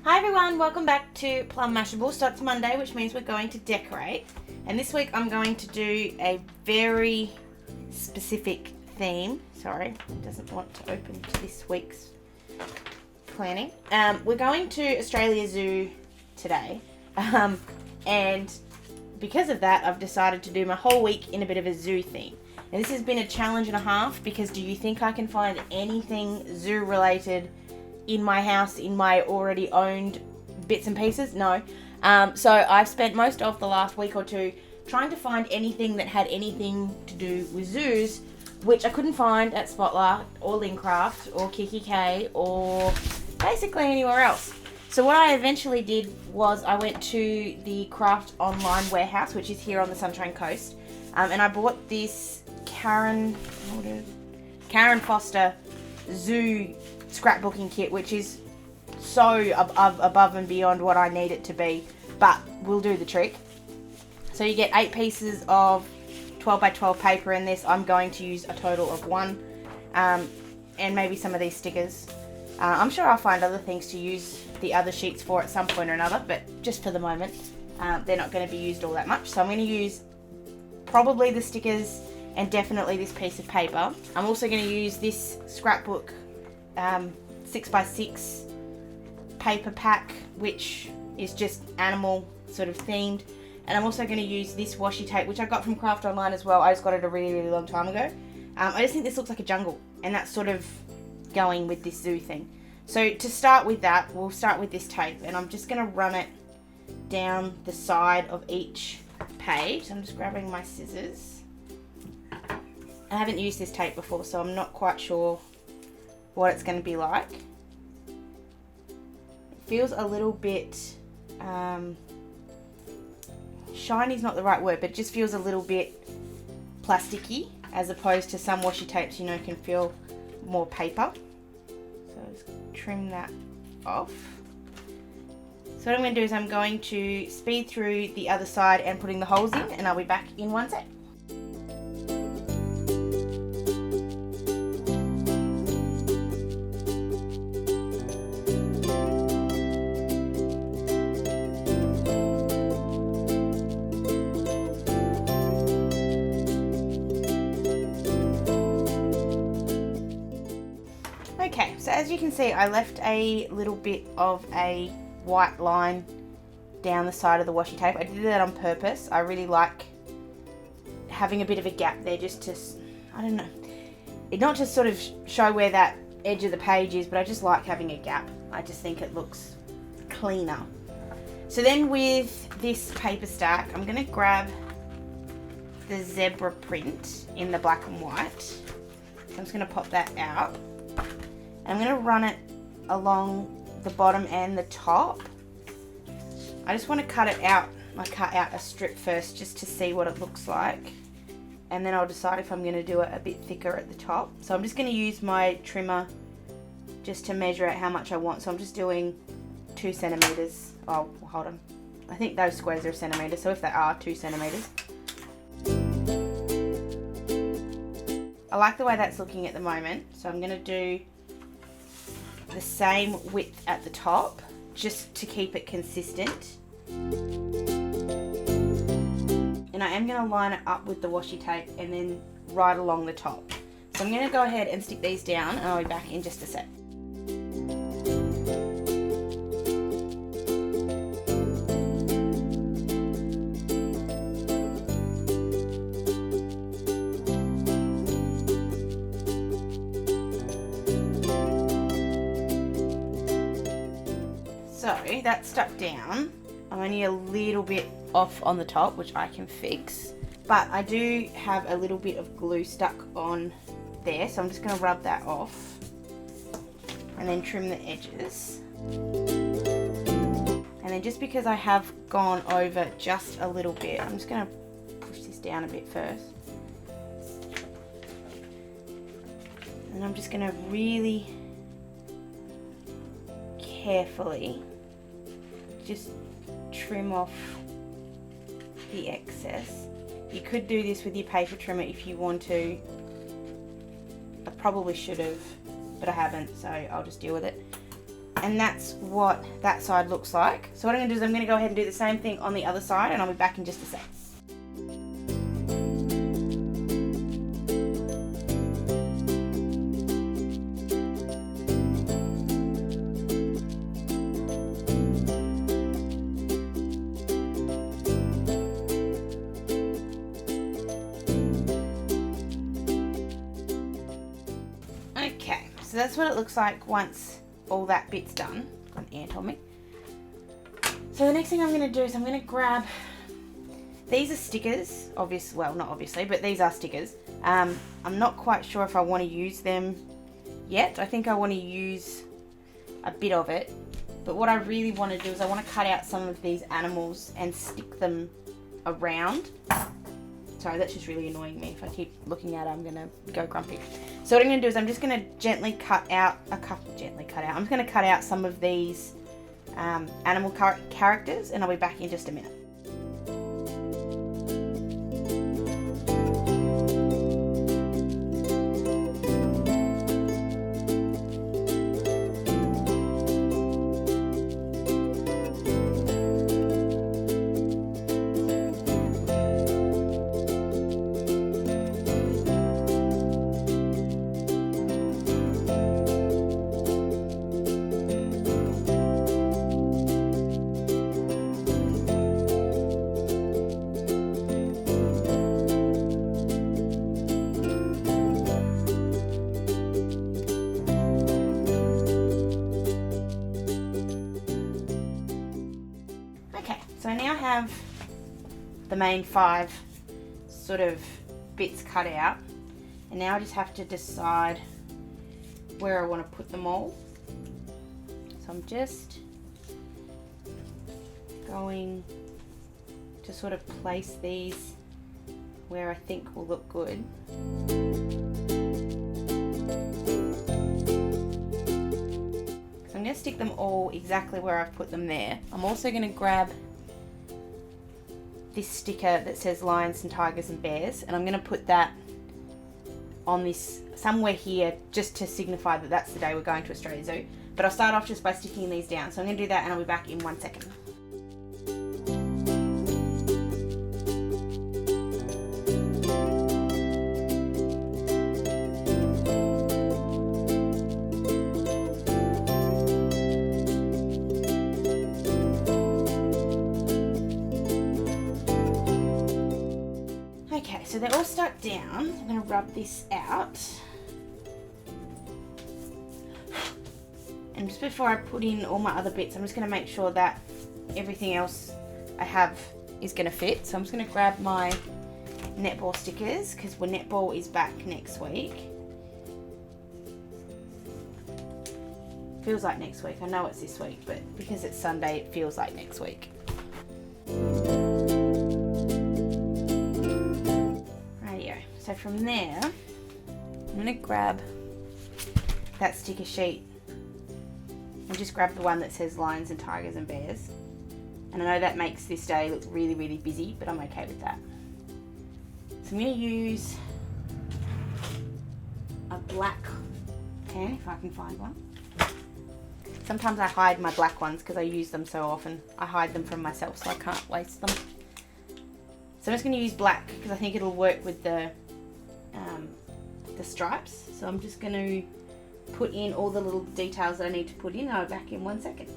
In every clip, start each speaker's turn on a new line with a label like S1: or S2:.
S1: Hi everyone, welcome back to Plum Mashable. So it's Monday, which means we're going to decorate. And this week I'm going to do a very specific theme. Sorry, it doesn't want to open to this week's planning. We're going to Australia Zoo today. And because of that, I've decided to do my whole week in a bit of a zoo theme. Now this has been a challenge and a half because do you think I can find anything zoo related in my house, in my already owned bits and pieces? No. So I've spent most of the last week or two trying to find anything that had anything to do with zoos, which I couldn't find at Spotlight or Lincraft or Kikki.k or basically anywhere else. So what I eventually did was I went to the Craft Online warehouse, which is here on the Sunshine Coast, and I bought this Karen Foster zoo scrapbooking kit, which is so above and beyond what I need it to be, but will do the trick. So you get 8 pieces of 12 by 12 paper in this. I'm going to use a total of 1, and maybe some of these stickers. I'm sure I'll find other things to use the other sheets for at some point or another, but just for the moment, they're not going to be used all that much. So I'm going to use probably the stickers and definitely this piece of paper. I'm also going to use this scrapbook 6x6 paper pack, which is just animal sort of themed. And I'm also going to use this washi tape, which I got from Craft Online as well. I just got it a really long time ago. I just think this looks like a jungle, and that's sort of going with this zoo thing. So to start with that, we'll start with this tape, and I'm just going to run it down the side of each page. I'm just grabbing my scissors. I haven't used this tape before, so I'm not quite sure what it's going to be like. It feels a little bit shiny's not the right word, but it just feels a little bit plasticky, as opposed to some washi tapes, you know, can feel more paper. So I'll just trim that off. So what I'm going to do is I'm going to speed through the other side and putting the holes in, and I'll be back in one sec. Okay, so as you can see, I left a little bit of a white line down the side of the washi tape. I did that on purpose. I really like having a bit of a gap there, just to, I don't know, it not just sort of show where that edge of the page is, but I just like having a gap. I just think it looks cleaner. So then with this paper stack, I'm going to grab the zebra print in the black and white. So I'm just going to pop that out. I'm going to run it along the bottom and the top. I just want to cut it out. I cut out a strip first just to see what it looks like, and then I'll decide if I'm going to do it a bit thicker at the top. So I'm just going to use my trimmer just to measure out how much I want. So I'm just doing 2 centimeters. Oh, hold on. I think those squares are a centimeter, so if they are 2 centimeters. I like the way that's looking at the moment, so I'm going to do the same width at the top just to keep it consistent. And I am going to line it up with the washi tape and then right along the top. So I'm going to go ahead and stick these down, and I'll be back in just a sec. So that's stuck down. I'm only a little bit off on the top, which I can fix, but I do have a little bit of glue stuck on there, so I'm just going to rub that off and then trim the edges. And then just because I have gone over just a little bit, I'm just going to push this down a bit first, and I'm just going to really carefully just trim off the excess. You could do this with your paper trimmer if you want to. I probably should have, but I haven't, so I'll just deal with it. And that's what that side looks like. So what I'm going to do is I'm going to go ahead and do the same thing on the other side, and I'll be back in just a sec. Okay, so that's what it looks like once all that bit's done. Got an ant on me. So the next thing I'm going to do is I'm going to grab, these are stickers, well not obviously, but these are stickers. I'm not quite sure if I want to use them yet. I think I want to use a bit of it, but what I really want to do is I want to cut out some of these animals and stick them around. Sorry, that's just really annoying me. If I keep looking at it, I'm going to go grumpy. So what I'm going to do is I'm just going to gently cut out I'm just going to cut out some of these animal characters, and I'll be back in just a minute. So I now have the main 5 sort of bits cut out, and now I just have to decide where I want to put them all. So I'm just going to sort of place these where I think will look good. So I'm going to stick them all exactly where I've put them there. I'm also going to grab this sticker that says lions and tigers and bears, and I'm going to put that on this somewhere here just to signify that that's the day we're going to Australia Zoo. But I'll start off just by sticking these down. So I'm going to do that and I'll be back in 1 second. Okay, so they're all stuck down. I'm going to rub this out. And just before I put in all my other bits, I'm just going to make sure that everything else I have is going to fit. So I'm just going to grab my netball stickers, because netball is back next week. Feels like next week. I know it's this week, but because it's Sunday, it feels like next week. So from there, I'm going to grab that sticker sheet and just grab the one that says lions and tigers and bears. And I know that makes this day look really, really busy, but I'm okay with that. So I'm going to use a black pen, if I can find one. Sometimes I hide my black ones because I use them so often. I hide them from myself so I can't waste them. So I'm just going to use black because I think it'll work with the stripes. So I'm just going to put in all the little details that I need to put in. I'll be back in 1 second.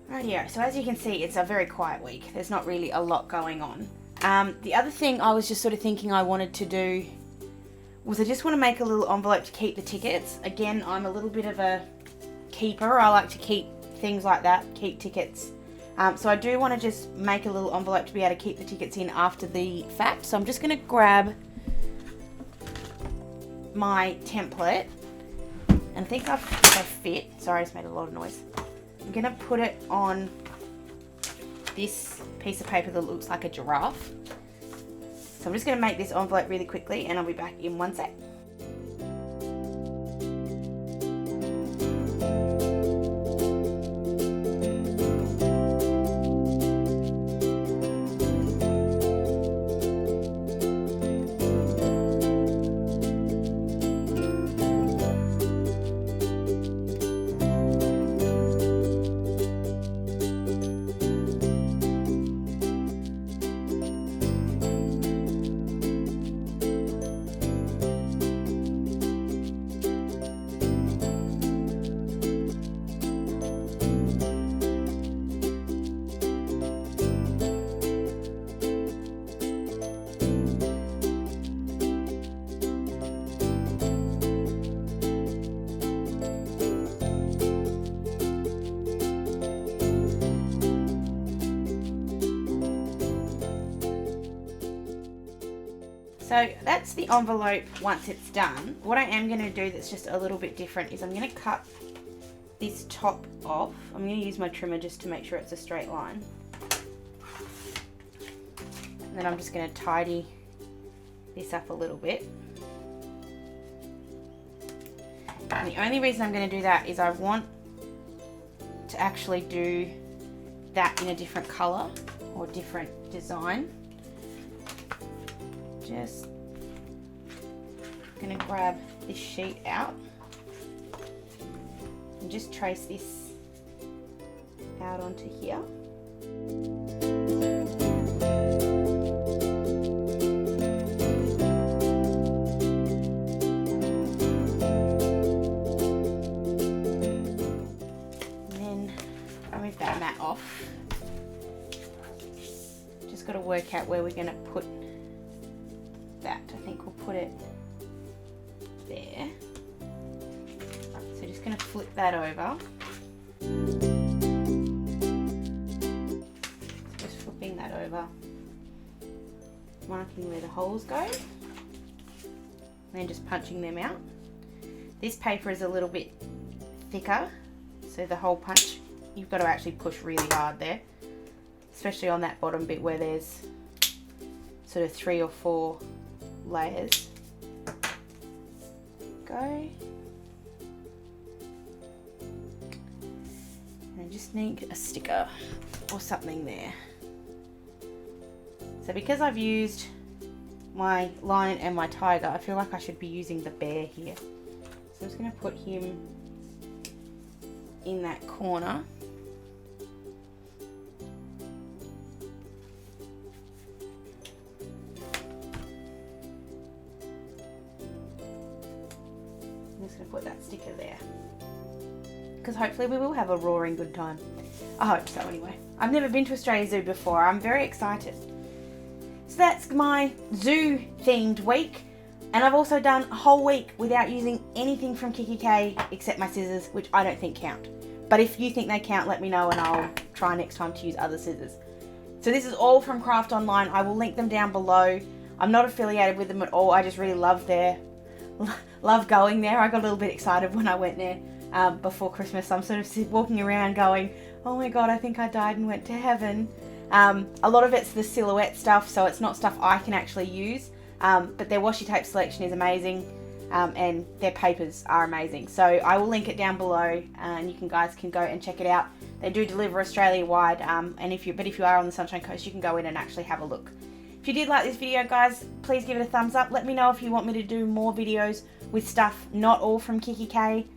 S1: Rightio, so as you can see, it's a very quiet week. There's not really a lot going on. The other thing I was just sort of thinking I wanted to do was I just want to make a little envelope to keep the tickets. Again, I'm a little bit of a keeper. I like to keep things like that, keep tickets. So I do want to just make a little envelope to be able to keep the tickets in after the fact. So I'm just going to grab my template, and I think I've fit. Sorry, I just made a lot of noise. I'm going to put it on this piece of paper that looks like a giraffe. So I'm just going to make this envelope really quickly and I'll be back in 1 sec. So that's the envelope once it's done. What I am going to do that's just a little bit different is I'm going to cut this top off. I'm going to use my trimmer just to make sure it's a straight line. And then I'm just going to tidy this up a little bit. And the only reason I'm going to do that is I want to actually do that in a different colour or different design. Just going to grab this sheet out and just trace this out onto here. Off. Just got to work out where we're going to put that. I think we'll put it there. So just going to flip that over. Just flipping that over, marking where the holes go, and then just punching them out. This paper is a little bit thicker, so the hole punch, you've got to actually push really hard there, especially on that bottom bit where there's sort of 3 or 4 layers. Go. And I just need a sticker or something there. So because I've used my lion and my tiger, I feel like I should be using the bear here. So I'm just going to put him in that corner. I'm just going to put that sticker there, because hopefully we will have a roaring good time. I hope so anyway. I've never been to Australia Zoo before. I'm very excited. So that's my zoo themed week, and I've also done a whole week without using anything from Kikki.k except my scissors, which I don't think count. But if you think they count, let me know and I'll try next time to use other scissors. So this is all from Craft Online. I will link them down below. I'm not affiliated with them at all. I just really love going there. I got a little bit excited when I went there before Christmas. I'm sort of walking around going, oh my God, I think I died and went to heaven. A lot of it's the silhouette stuff, so it's not stuff I can actually use. But their washi tape selection is amazing. And their papers are amazing. So I will link it down below, and you guys can go and check it out. They do deliver Australia wide, and if you are on the Sunshine Coast, you can go in and actually have a look. If you did like this video, guys, please give it a thumbs up. Let me know if you want me to do more videos with stuff not all from Kikki.k.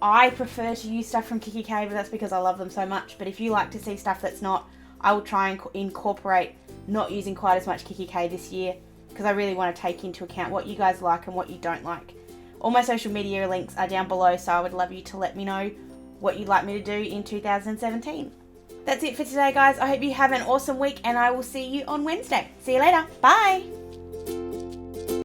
S1: I prefer to use stuff from Kikki.k, but that's because I love them so much. But if you like to see stuff that's not, I will try and incorporate not using quite as much Kikki.k this year, because I really want to take into account what you guys like and what you don't like. All my social media links are down below, so I would love you to let me know what you'd like me to do in 2017. That's it for today, guys. I hope you have an awesome week, and I will see you on Wednesday. See you later. Bye.